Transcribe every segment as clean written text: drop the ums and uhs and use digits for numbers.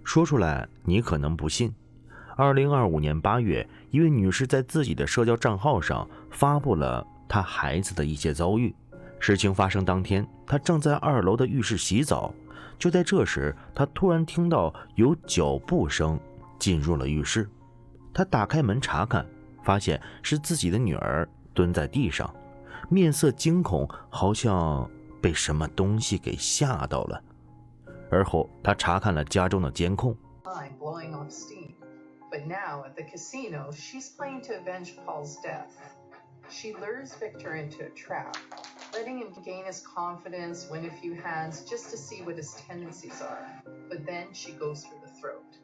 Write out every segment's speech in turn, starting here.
说出来你可能不信，2025年8月，一位女士在自己的社交账号上发布了她孩子的一些遭遇。事情发生当天，她正在2楼的浴室洗澡，就在这时，她突然听到有脚步声进入了浴室。她打开门查看，发现是自己的女儿蹲在地上，面色惊恐，好像被什么东西给吓到了。而后她查看了家中的监控。blowing off steam. But now at the casino, she's playing to avenge Paul's death. She lures Victor into a trap, letting him gain his confidence, win a few hands just to see what his tendencies are. But then she goes for the throat.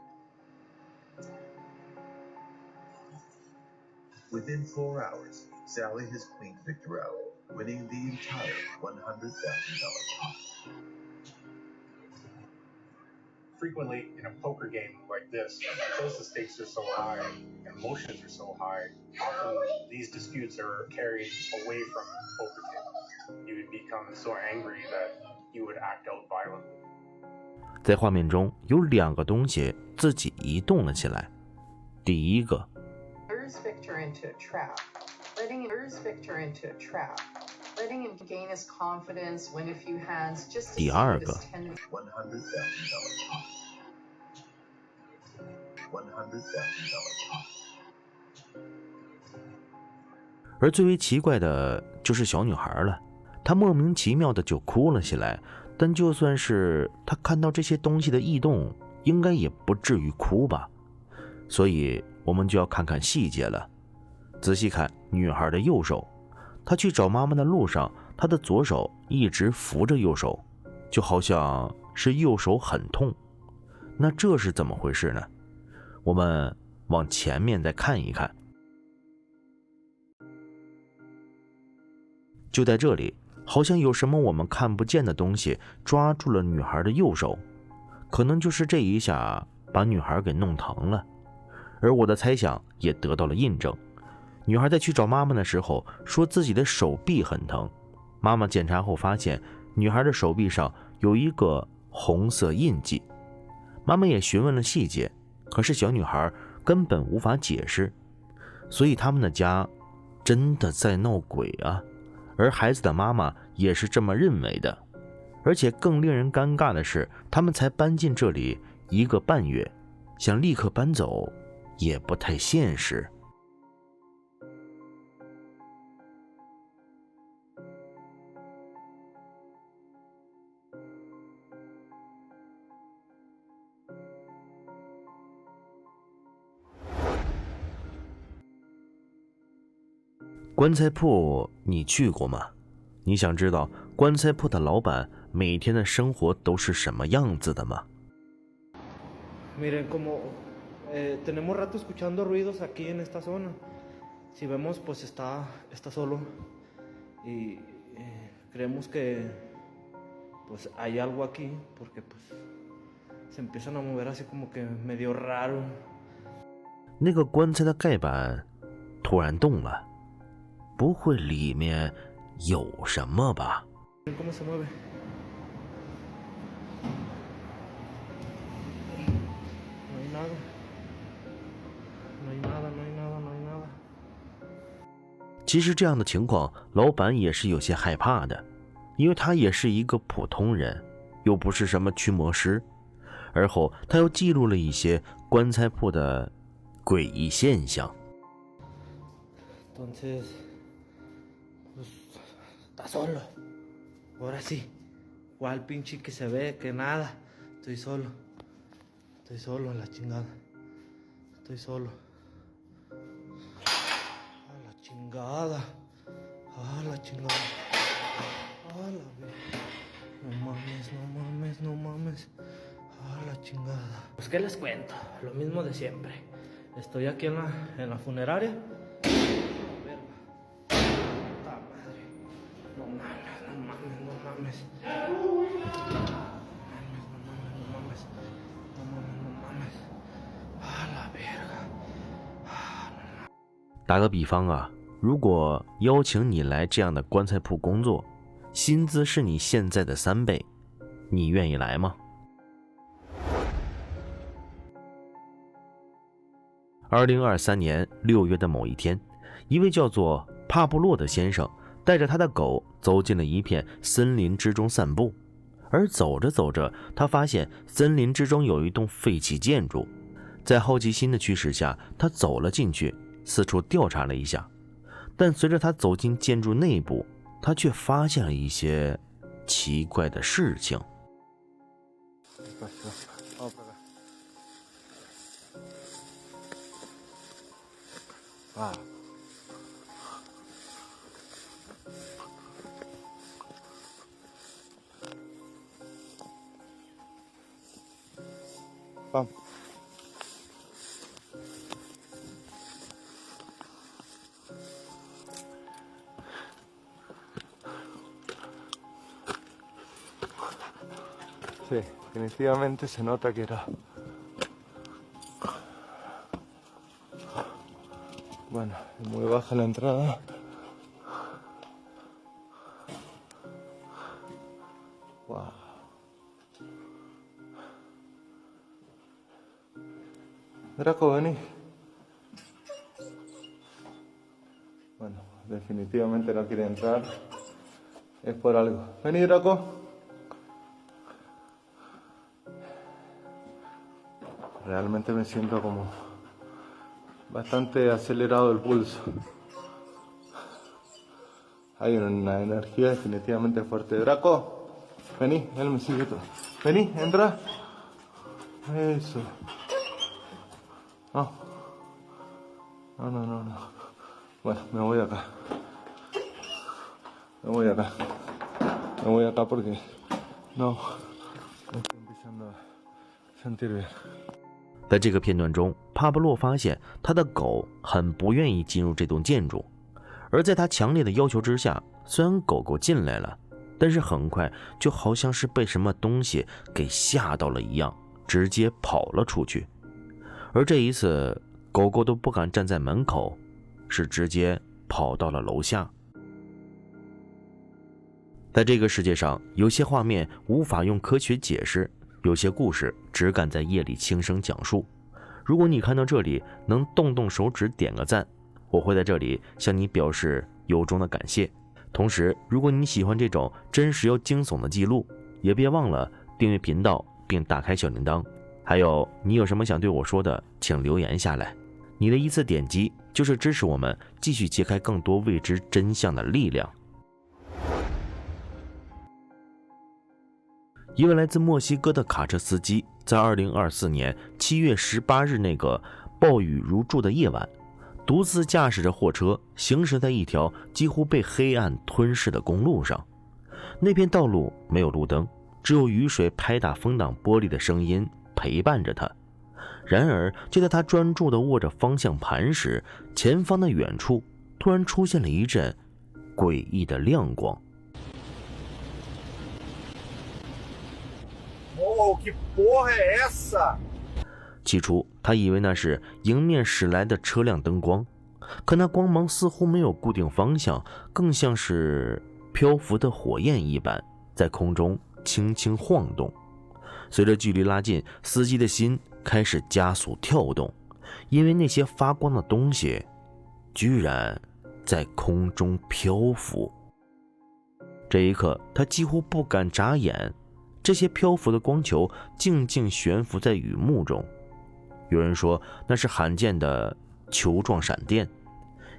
Within 4 hours, Sally has cleaned Victor out, winning the entire $100,000 pot. Frequently in a poker game like this, because the stakes are so high and emotions are so high, often these disputes are carried away from the poker table. You would become so angry that you would act out violently. 在画面中有2个东西自己移动了起来。第一个 Lures Victor into a trap, letting him gain his confidence, win a few hands just to see what his tendencies are. $100,000 pot. 而最为奇怪的就是小女孩了，她莫名其妙的就哭了起来，但就算是她看到这些东西的异动，应该也不至于哭吧。所以我们就要看看细节了。仔细看女孩的右手，她去找妈妈的路上，她的左手一直扶着右手，就好像是右手很痛。那这是怎么回事呢？我们往前面再看一看。就在这里，好像有什么我们看不见的东西抓住了女孩的右手，可能就是这一下把女孩给弄疼了。而我的猜想也得到了印证，女孩在去找妈妈的时候说自己的手臂很疼，妈妈检查后发现女孩的手臂上有一个红色印记。妈妈也询问了细节，可是小女孩根本无法解释，所以他们的家真的在闹鬼啊！而孩子的妈妈也是这么认为的。而且更令人尴尬的是，他们才搬进这里1个半月，想立刻搬走也不太现实。棺材铺你去过吗？你想知道棺材铺的老板每天的生活都是什么样子的吗？ Miren, como tenemos rato escuchando ruidos aquí en esta zona. Si vemos, pues está solo y creemos que pues hay algo aquí porque pues se empiezan a mover así como que medio raro. 那个棺材的盖板突然动了。不会里面有什么吧？ ¿Cómo se mueve? No hay nada. No hay nada, no hay nada, no hay nada. 其实这样的情况，老板也是有些害怕的，因为他也是一个普通人，又不是什么驱魔师。而后他又记录了一些棺材铺的诡异现象。Entonces, pues, está solo. Ahora sí. ¿Cuál pinche que se ve? Que nada. Estoy solo. Estoy solo, a la chingada. Estoy solo. A la chingada. A la chingada. A la vez. No mames, no mames, no mames. A la chingada. Pues qué les cuento, lo mismo de siempre. Estoy aquí en la funeraria. No mames. A la verga. 打个比方啊，如果邀请你来这样的棺材铺工作，薪资是你现在的3倍，你愿意来吗？ 2023年6月的某一天，一位叫做帕布洛的先生带着他的狗走进了一片森林之中散步。而走着走着，他发现森林之中有一栋废弃建筑。在好奇心的驱使下，他走了进去，四处调查了一下。但随着他走进建筑内部，他却发现了一些奇怪的事情。Sí, definitivamente se nota que era. Bueno, muy baja la entrada. Wow. Draco, vení. Bueno, definitivamente no quiere entrar. Es por algo. Vení, Draco. Realmente me siento como bastante acelerado el pulso. Hay una energía definitivamente fuerte. Draco, vení, él me sigue todo. Vení, entra. Eso. No. No. Bueno, me voy acá. Me voy acá porque no me estoy empezando a sentir bien。在这个片段中，帕布洛发现他的狗很不愿意进入这栋建筑，而在他强烈的要求之下，虽然狗狗进来了，但是很快就好像是被什么东西给吓到了一样，直接跑了出去。而这一次，狗狗都不敢站在门口，是直接跑到了楼下。在这个世界上，有些画面无法用科学解释，有些故事只敢在夜里轻声讲述。如果你看到这里能动手指点个赞，我会在这里向你表示由衷的感谢。同时，如果你喜欢这种真实又惊悚的记录，也别忘了订阅频道并打开小铃铛。还有，你有什么想对我说的，请留言下来。你的一次点击就是支持我们继续揭开更多未知真相的力量。一位来自墨西哥的卡车司机在2024年7月18日那个暴雨如注的夜晚，独自驾驶着货车行驶在一条几乎被黑暗吞噬的公路上。那片道路没有路灯，只有雨水拍打风挡玻璃的声音陪伴着他。然而就在他专注地握着方向盘时，前方的远处突然出现了一阵诡异的亮光。Que porra é essa？ 起初他以为那是迎面驶来的车辆灯光，可那光芒似乎没有固定方向，更像是漂浮的火焰一般，在空中轻轻晃动。随着距离拉近，司机的心开始加速跳动，因为那些发光的东西居然在空中漂浮。这一刻他几乎不敢眨眼，这些漂浮的光球静静悬浮在雨幕中。有人说那是罕见的球状闪电，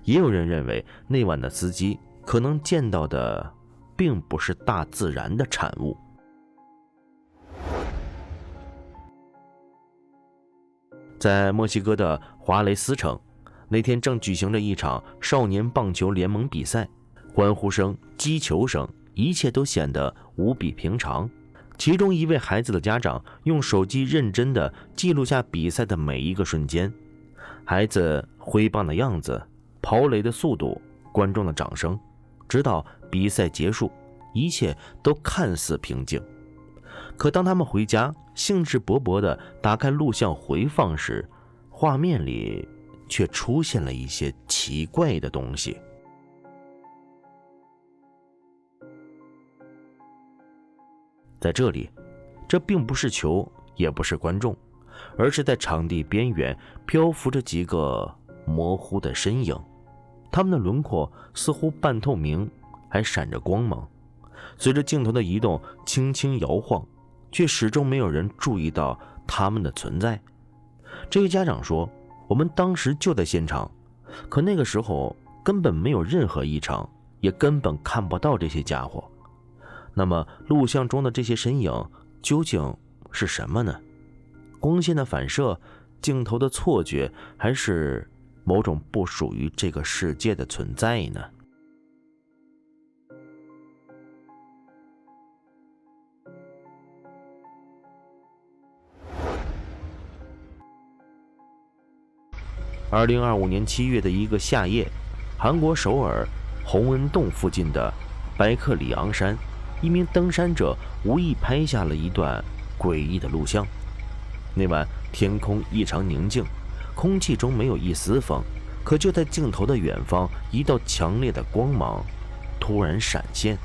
也有人认为那晚的司机可能见到的并不是大自然的产物。在墨西哥的华雷斯城，那天正举行着一场少年棒球联盟比赛，欢呼声、击球声，一切都显得无比平常。其中一位孩子的家长用手机认真地记录下比赛的每一个瞬间，孩子挥棒的样子、跑垒的速度、观众的掌声，直到比赛结束，一切都看似平静。可当他们回家，兴致勃勃地打开录像回放时，画面里却出现了一些奇怪的东西。在这里，这并不是球，也不是观众，而是在场地边缘漂浮着几个模糊的身影，他们的轮廓似乎半透明，还闪着光芒，随着镜头的移动轻轻摇晃，却始终没有人注意到他们的存在。这位家长说，我们当时就在现场，可那个时候根本没有任何异常，也根本看不到这些家伙。那么录像中的这些身影究竟是什么呢？光线的反射，镜头的错觉，还是某种不属于这个世界的存在呢？2025年7月的一个夏夜，韩国首尔洪恩洞附近的白克里昂山，一名登山者无意拍下了一段诡异的录像。那晚天空异常宁静，空气中没有一丝风，可就在镜头的远方，一道强烈的光芒突然闪现。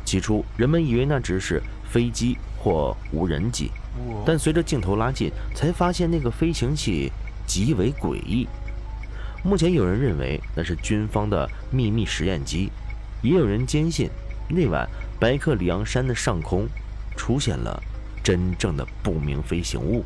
起初人们以为那只是飞机或无人机，但随着镜头拉近，才发现那个飞行器极为诡异。目前有人认为那是军方的秘密实验机，也有人坚信那晚白克里昂山的上空出现了真正的不明飞行物。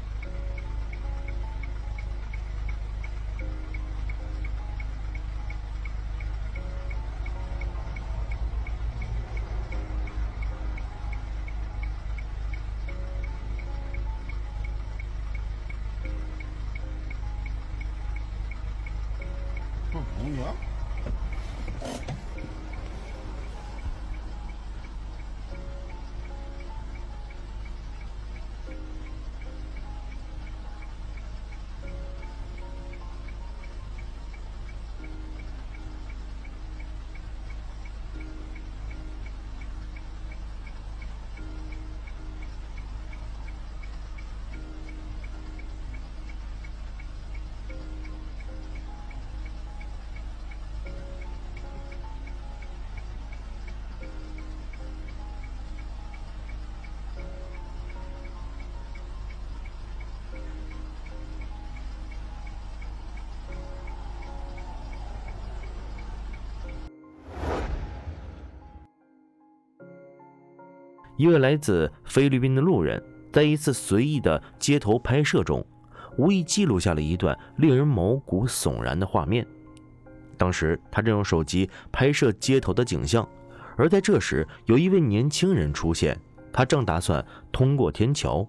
一位来自菲律宾的路人在一次随意的街头拍摄中，无意记录下了一段令人毛骨悚然的画面。当时他正用手机拍摄街头的景象，而在这时有一位年轻人出现，他正打算通过天桥。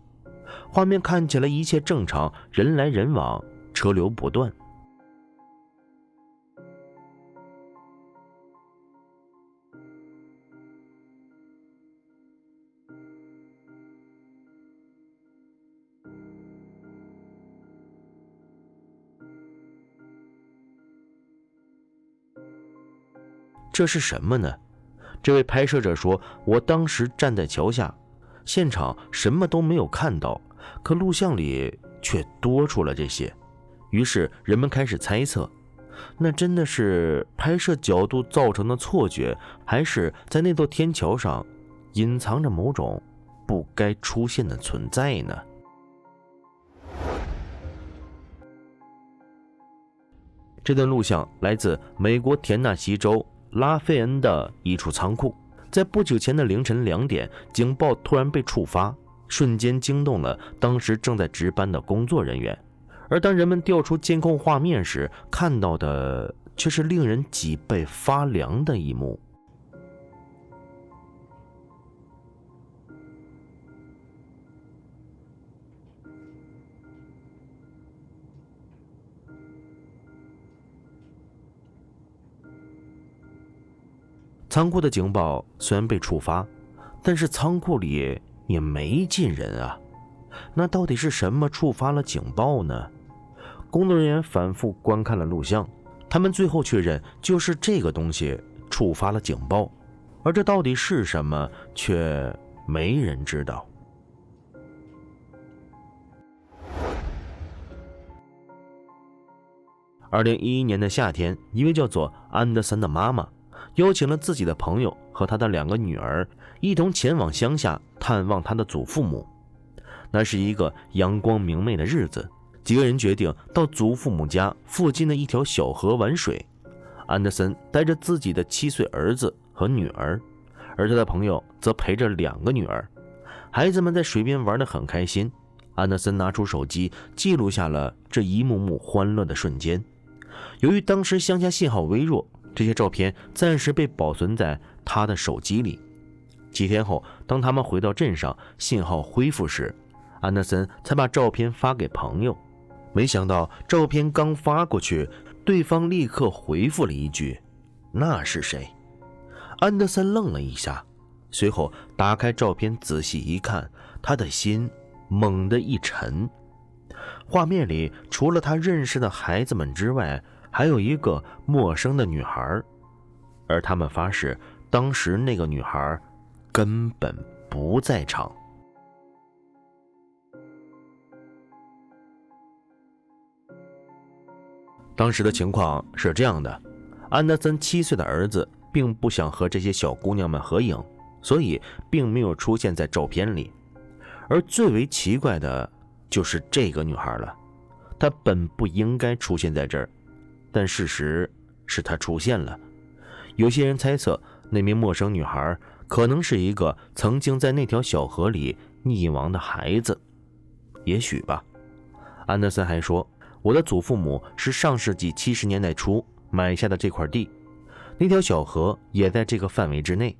画面看起来一切正常，人来人往，车流不断。这是什么呢？这位拍摄者说，我当时站在桥下，现场什么都没有看到，可录像里却多出了这些。于是人们开始猜测，那真的是拍摄角度造成的错觉，还是在那座天桥上隐藏着某种不该出现的存在呢？这段录像来自美国田纳西州拉费恩的一处仓库，在不久前的凌晨2点，警报突然被触发，瞬间惊动了当时正在值班的工作人员。而当人们调出监控画面时，看到的却是令人脊背发凉的一幕。仓库的警报虽然被触发，但是仓库里也没进人啊。那到底是什么触发了警报呢？工作人员反复观看了录像，他们最后确认就是这个东西触发了警报，而这到底是什么，却没人知道。2011年的夏天，一位叫做安德森的妈妈邀请了自己的朋友和他的2个女儿一同前往乡下探望他的祖父母。那是一个阳光明媚的日子，几个人决定到祖父母家附近的一条小河玩水。安德森带着自己的7岁儿子和女儿，而他的朋友则陪着2个女儿。孩子们在水边玩得很开心。安德森拿出手机记录下了这一幕幕欢乐的瞬间。由于当时乡下信号微弱，这些照片暂时被保存在他的手机里。几天后，当他们回到镇上，信号恢复时，安德森才把照片发给朋友。没想到照片刚发过去，对方立刻回复了一句：“那是谁？”安德森愣了一下，随后打开照片仔细一看，他的心猛地一沉。画面里除了他认识的孩子们之外，还有一个陌生的女孩，而他们发誓当时那个女孩根本不在场。当时的情况是这样的，安德森7岁的儿子并不想和这些小姑娘们合影，所以并没有出现在照片里。而最为奇怪的就是这个女孩了，她本不应该出现在这儿，但事实是她出现了。有些人猜测那名陌生女孩可能是一个曾经在那条小河里溺亡的孩子，也许吧。安德森还说，我的祖父母是上世纪70年代初买下的这块地，那条小河也在这个范围之内。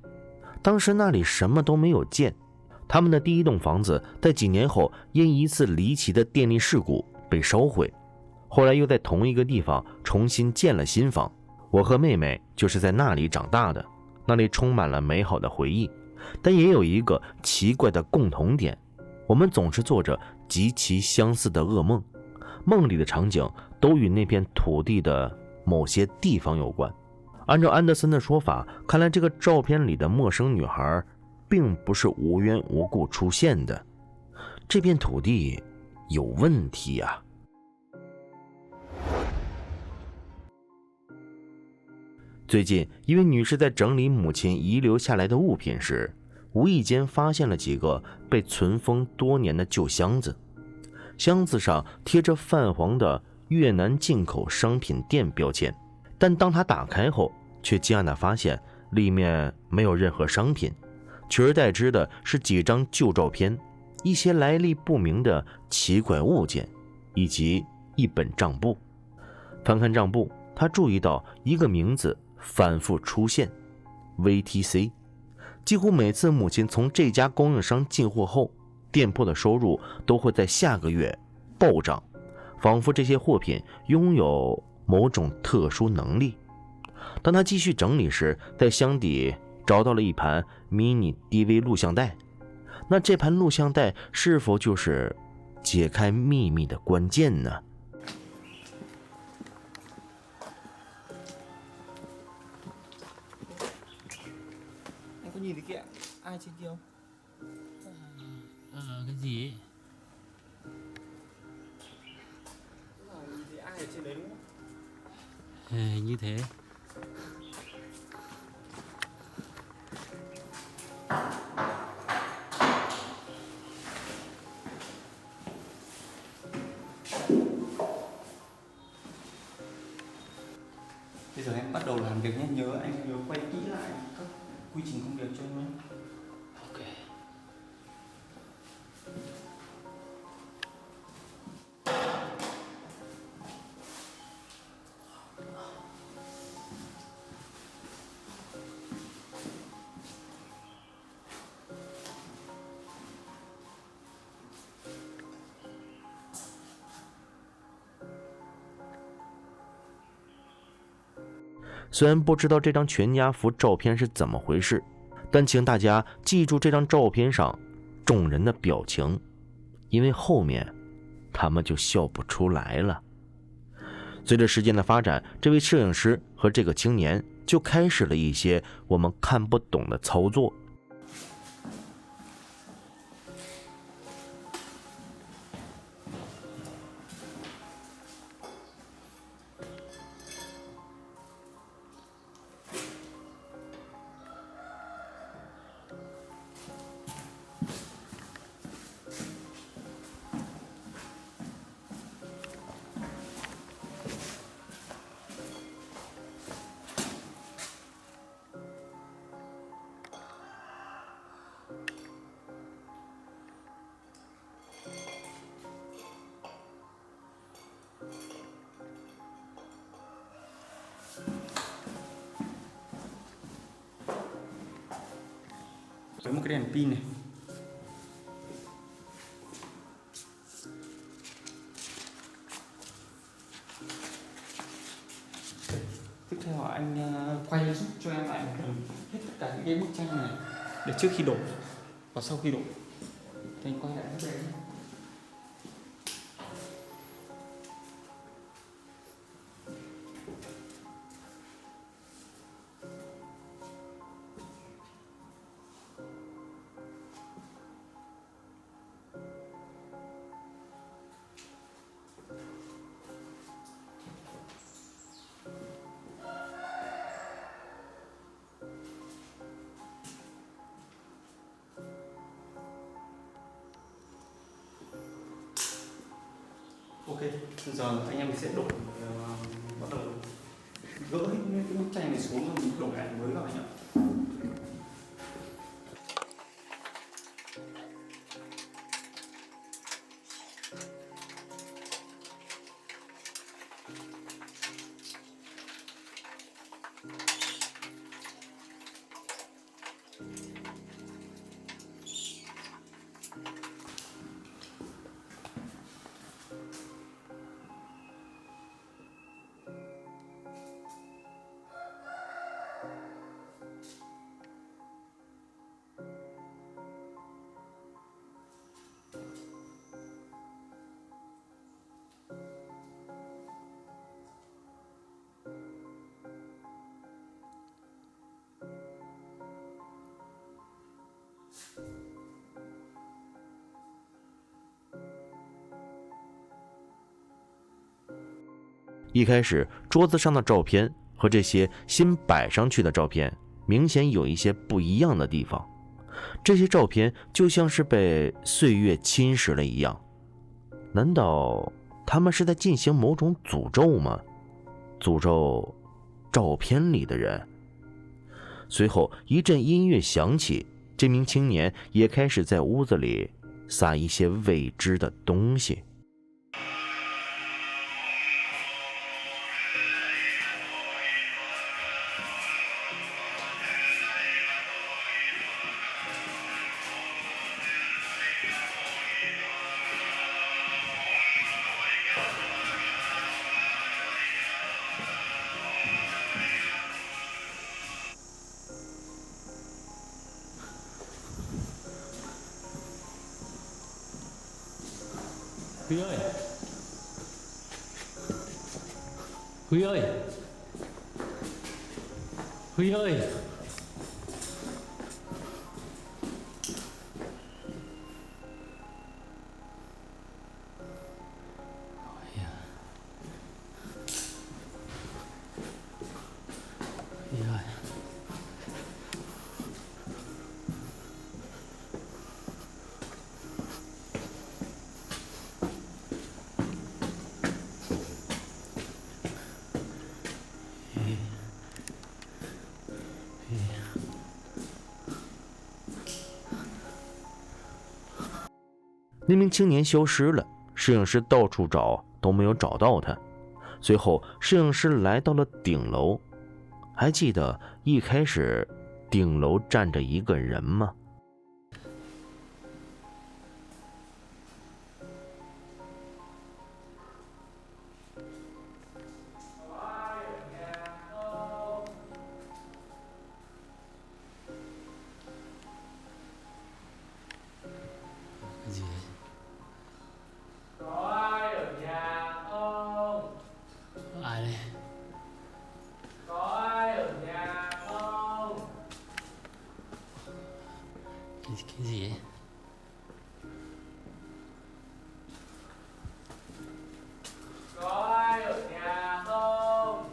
当时那里什么都没有建，他们的第1栋房子在几年后因一次离奇的电力事故被烧毁，后来又在同一个地方重新建了新房。我和妹妹就是在那里长大的，那里充满了美好的回忆，但也有一个奇怪的共同点，我们总是做着极其相似的噩梦，梦里的场景都与那片土地的某些地方有关。按照安德森的说法，看来这个照片里的陌生女孩并不是无缘无故出现的，这片土地有问题呀。最近，一位女士在整理母亲遗留下来的物品时，无意间发现了几个被存封多年的旧箱子，箱子上贴着泛黄的越南进口商品店标签，但当她打开后，却惊讶地发现里面没有任何商品，取而代之的是几张旧照片、一些来历不明的奇怪物件，以及一本账簿。翻看账簿，她注意到一个名字反复出现 VTC。 几乎每次母亲从这家供应商进货后，店铺的收入都会在下个月暴涨，仿佛这些货品拥有某种特殊能力。当他继续整理时，在箱底找到了一盘迷你 DV 录像带，那这盘录像带是否就是解开秘密的关键呢？Nhìn thấy kìa, ai trên kia không? Cái gì ấy? Nhìn thấy ai ở trên đấy đúng không? Như thế. Bây giờ em bắt đầu làm việc nhé, anh nhớ quay kỹ lại các quy trình công việc cho em nhé. Ok. 虽然不知道这张全家福照片是怎么回事，但请大家记住这张照片上众人的表情，因为后面他们就笑不出来了。随着时间的发展，这位摄影师和这个青年就开始了一些我们看不懂的操作。với một cái đèn pin này. Tiếp theo anh quay giúp cho em lại một lần hết tất cả những cái bức tranh này để trước khi đổ và sau khi đổ thì anh quay lại hết đây. Ok, bây giờ anh em sẽ đổ bắt đầu gỡ hết cái bức tranh này xuống rồi mình đổ ảnh mới vào anh ạ.一开始桌子上的照片和这些新摆上去的照片明显有一些不一样的地方，这些照片就像是被岁月侵蚀了一样。难道他们是在进行某种诅咒吗？诅咒照片里的人？随后一阵音乐响起，这名青年也开始在屋子里撒一些未知的东西。Huy ơi, Huy ơi, Huy ơi. Huy ơi.那名青年消失了，摄影师到处找都没有找到他。随后，摄影师来到了顶楼。还记得一开始顶楼站着一个人吗？Cái gì? Có ai ở nhà không? đây. Có ai ở nhà không? Cái gì ấy? Có ai ở nhà không?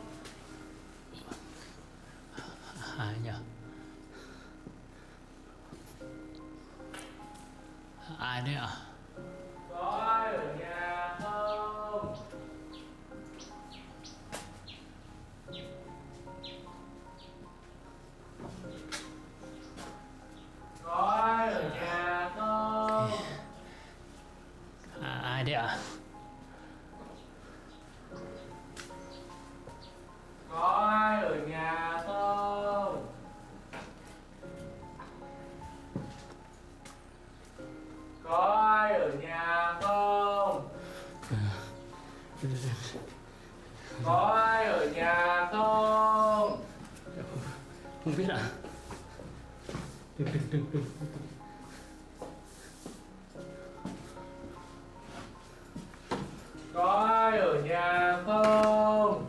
Ai nhỉ? Ai đấy ạ? Có ai ở nhà không? Có ai ở nhà không? Ai đấy ạ? Có ai ở nhà không? Có ai ở nhà không? Có ai ở nhà không? Không biết ạ. Đừng. Có ai ở nhà không?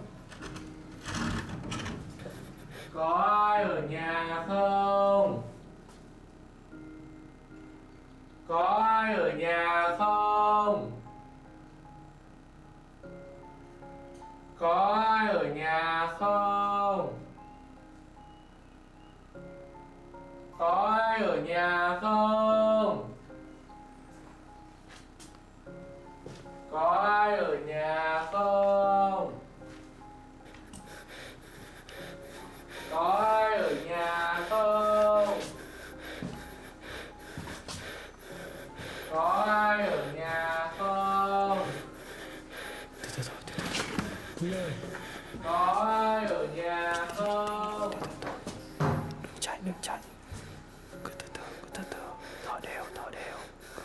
Có ai ở nhà không? Có ai ở nhà không? Có ai ở nhà không? Có ai ở nhà không? Có ai ở nhà không? Có ai ở nhà không? Có ai ở nhà không? Huy ơi. Có ai ở nhà không? Đừng chạy. Cứ từ từ. Thở đều.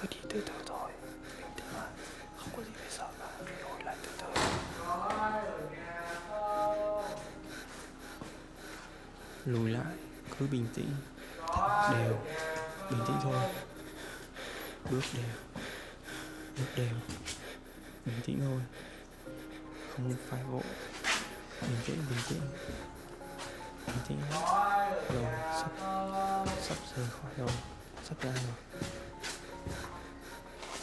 Cứ đi từ từ thôi. Bình tĩnh mà. Không có gì phải sợ cả. Ngồi lại từ từ. Có ai ở nhà không? Lùi lại, cứ bình tĩnh. Có ai Đều. ở nhà không? Bình tĩnh thôi. Bước đều. Bình tĩnh thôi. Không phải vội. Bình tĩnh. Bình tĩnh. Có ai ở Rồi, nhà không? sắp rời khỏi rồi. Sắp ra rồi.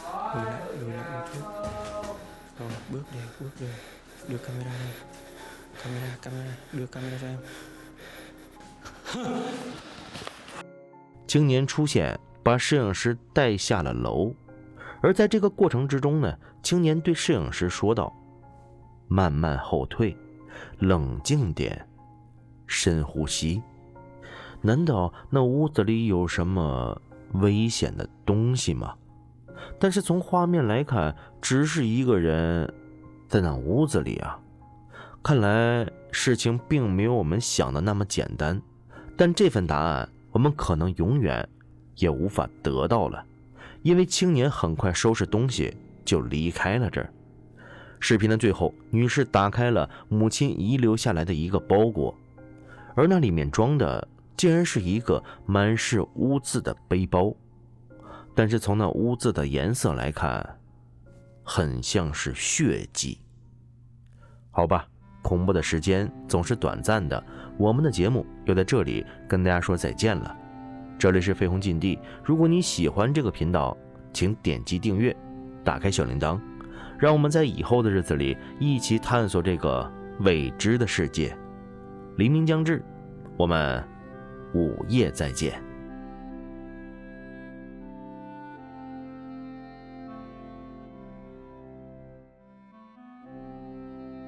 Có Lùi ai lại ở một nhà chút. không? Rồi, bước đều. Đưa camera đây. Camera. Đưa camera cho em. 青年出现，把摄影师带下了楼。而在这个过程之中呢，青年对摄影师说道：“慢慢后退，冷静点，深呼吸。难道那屋子里有什么危险的东西吗？但是从画面来看，只是一个人在那屋子里啊。看来事情并没有我们想的那么简单。但这份答案，我们可能永远也无法得到了，因为青年很快收拾东西就离开了这儿。视频的最后，女士打开了母亲遗留下来的一个包裹，而那里面装的竟然是一个满是污渍的背包，但是从那污渍的颜色来看，很像是血迹。好吧，恐怖的时间总是短暂的，我们的节目又在这里跟大家说再见了。这里是飞鸿禁地，如果你喜欢这个频道，请点击订阅，打开小铃铛，让我们在以后的日子里一起探索这个未知的世界。黎明将至，我们午夜再见。